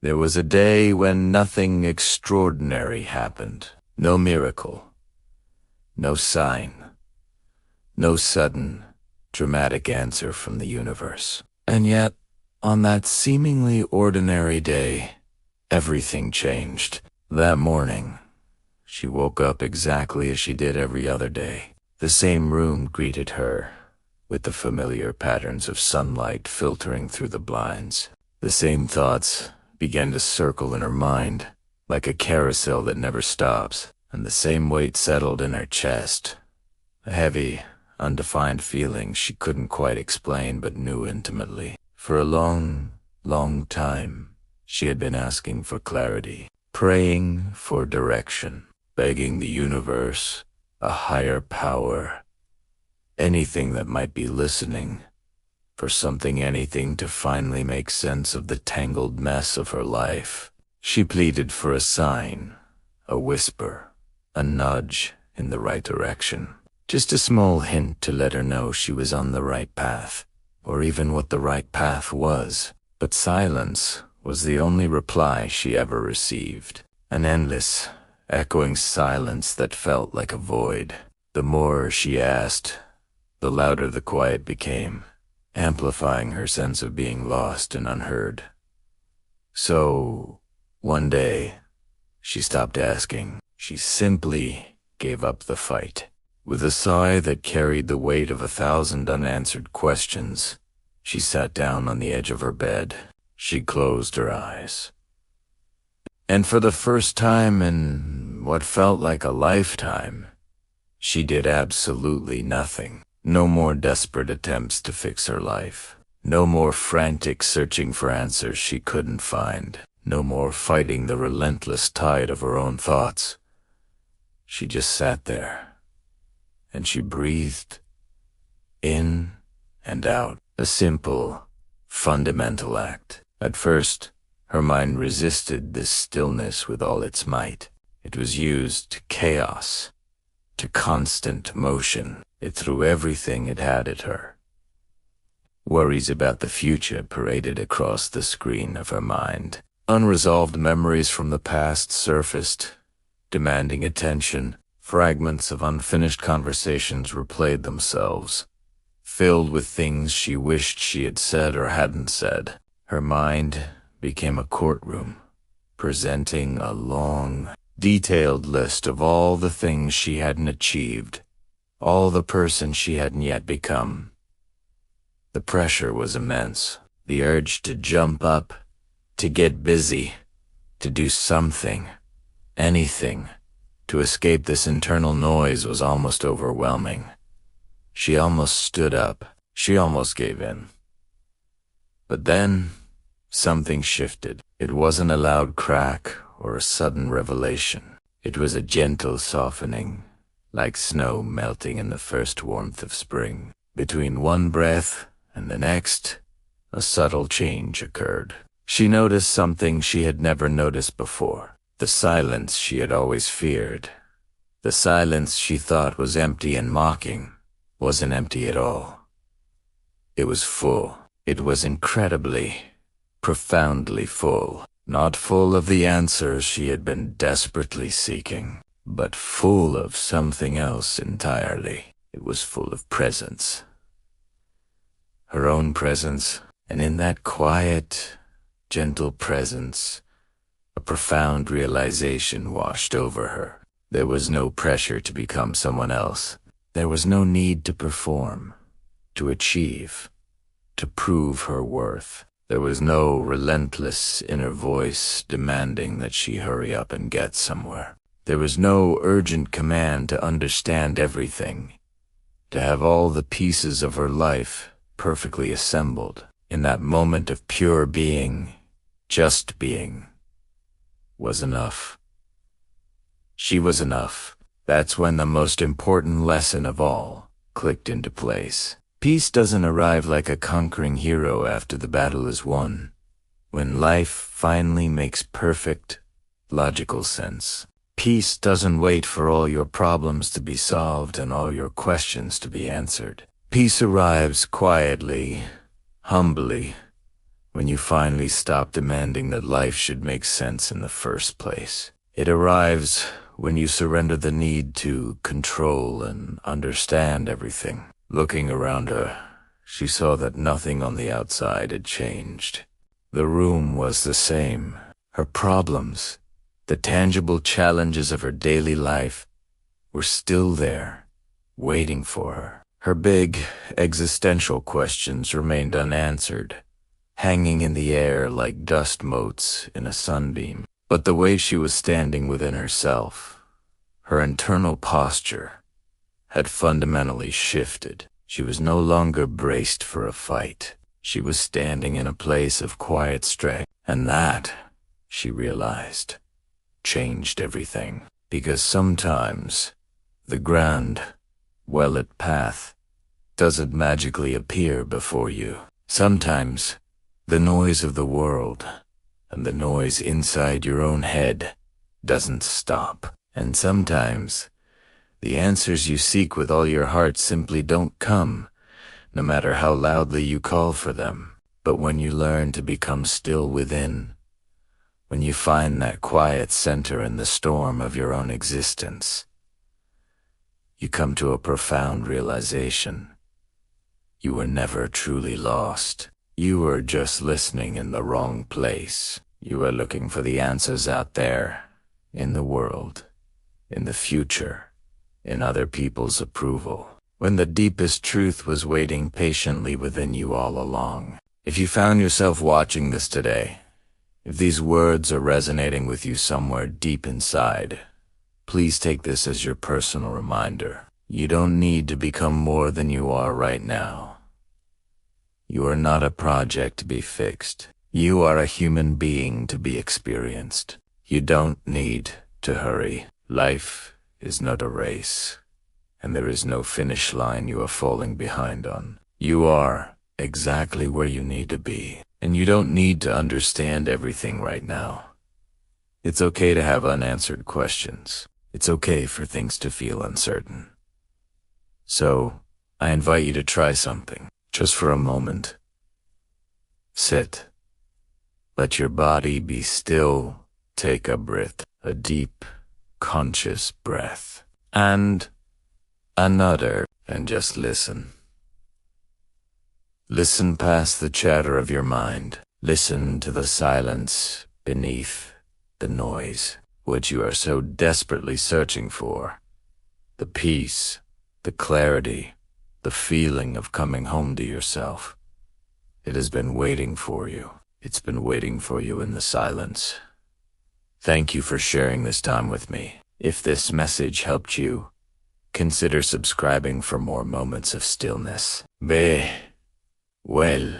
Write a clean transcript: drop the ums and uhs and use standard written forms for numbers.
There was a day when nothing extraordinary happened. No miracle. No sign. No sudden, dramatic answer from the universe. And yet, on that seemingly ordinary day, everything changed. That morning, she woke up exactly as she did every other day. The same room greeted her, with the familiar patterns of sunlight filtering through the blinds. The same thoughts began to circle in her mind, like a carousel that never stops, and the same weight settled in her chest. A heavy, undefined feeling she couldn't quite explain but knew intimately. For a long, long time, she had been asking for clarity, praying for direction, begging the universe, a higher power, anything that might be listening, for anything to finally make sense of the tangled mess of her life. She pleaded for a sign, a whisper, a nudge in the right direction. Just a small hint to let her know she was on the right path, or even what the right path was. But silence was the only reply she ever received. An endless, echoing silence that felt like a void. The more she asked, the louder the quiet became, amplifying her sense of being lost and unheard. So, one day, she stopped asking. She simply gave up the fight. With a sigh that carried the weight of 1,000 unanswered questions, she sat down on the edge of her bed. She closed her eyes. And for the first time in what felt like a lifetime, she did absolutely nothing. No more desperate attempts to fix her life. No more frantic searching for answers she couldn't find. No more fighting the relentless tide of her own thoughts. She just sat there. And she breathed in and out, a simple, fundamental act. At first, her mind resisted this stillness with all its might. It was used to chaos, to constant motion. It threw everything it had at her. Worries about the future paraded across the screen of her mind. Unresolved memories from the past surfaced, demanding attention. Fragments of unfinished conversations replayed themselves, filled with things she wished she had said or hadn't said. Her mind became a courtroom, presenting a long, detailed list of all the things she hadn't achieved, all the person she hadn't yet become. The pressure was immense. The urge to jump up, to get busy, to do something, anything, to escape this internal noise was almost overwhelming. She almost stood up. She almost gave in. But then, something shifted. It wasn't a loud crack or a sudden revelation. It was a gentle softening, like snow melting in the first warmth of spring. Between one breath and the next, a subtle change occurred. She noticed something she had never noticed before. The silence she had always feared. The silence she thought was empty and mocking wasn't empty at all. It was full. It was incredibly, profoundly full. Not full of the answers she had been desperately seeking, but full of something else entirely. It was full of presence. Her own presence, and in that quiet, gentle presence, a profound realization washed over her. There was no pressure to become someone else. There was no need to perform, to achieve, to prove her worth. There was no relentless inner voice demanding that she hurry up and get somewhere. There was no urgent command to understand everything, to have all the pieces of her life perfectly assembled. In that moment of pure being, just being, was enough. She was enough. That's when the most important lesson of all clicked into place. Peace doesn't arrive like a conquering hero after the battle is won. When life finally makes perfect, logical sense. Peace doesn't wait for all your problems to be solved and all your questions to be answered. Peace arrives quietly, humbly, when you finally stop demanding that life should make sense in the first place. It arrives when you surrender the need to control and understand everything. Looking around her, she saw that nothing on the outside had changed. The room was the same. Her problems, the tangible challenges of her daily life, were still there, waiting for her. Her big, existential questions remained unanswered, hanging in the air like dust motes in a sunbeam. But the way she was standing within herself, her internal posture, had fundamentally shifted. She was no longer braced for a fight. She was standing in a place of quiet strength, and that, she realized, changed everything. Because sometimes the grand, well-lit path doesn't magically appear before you. Sometimes the noise of the world and the noise inside your own head doesn't stop. And sometimes the answers you seek with all your heart simply don't come, no matter how loudly you call for them. But when you learn to become still within, when you find that quiet center in the storm of your own existence, you come to a profound realization. You were never truly lost. You were just listening in the wrong place. You were looking for the answers out there, in the world, in the future, in other people's approval, when the deepest truth was waiting patiently within you all along. If you found yourself watching this today, if these words are resonating with you somewhere deep inside, please take this as your personal reminder. You don't need to become more than you are right now. You are not a project to be fixed. You are a human being to be experienced. You don't need to hurry. Life is not a race, and there is no finish line you are falling behind on. You are exactly where you need to be, and you don't need to understand everything right now. It's okay to have unanswered questions. It's okay for things to feel uncertain. So, I invite you to try something, just for a moment. Sit. Let your body be still. Take a breath, a deep, conscious breath, and another, and just listen. Listen past the chatter of your mind. Listen to the silence beneath the noise, what you are so desperately searching for. The peace, the clarity, the feeling of coming home to yourself. It has been waiting for you. It's been waiting for you in the silence. Thank you for sharing this time with me. If this message helped you, consider subscribing for more moments of stillness. Be well.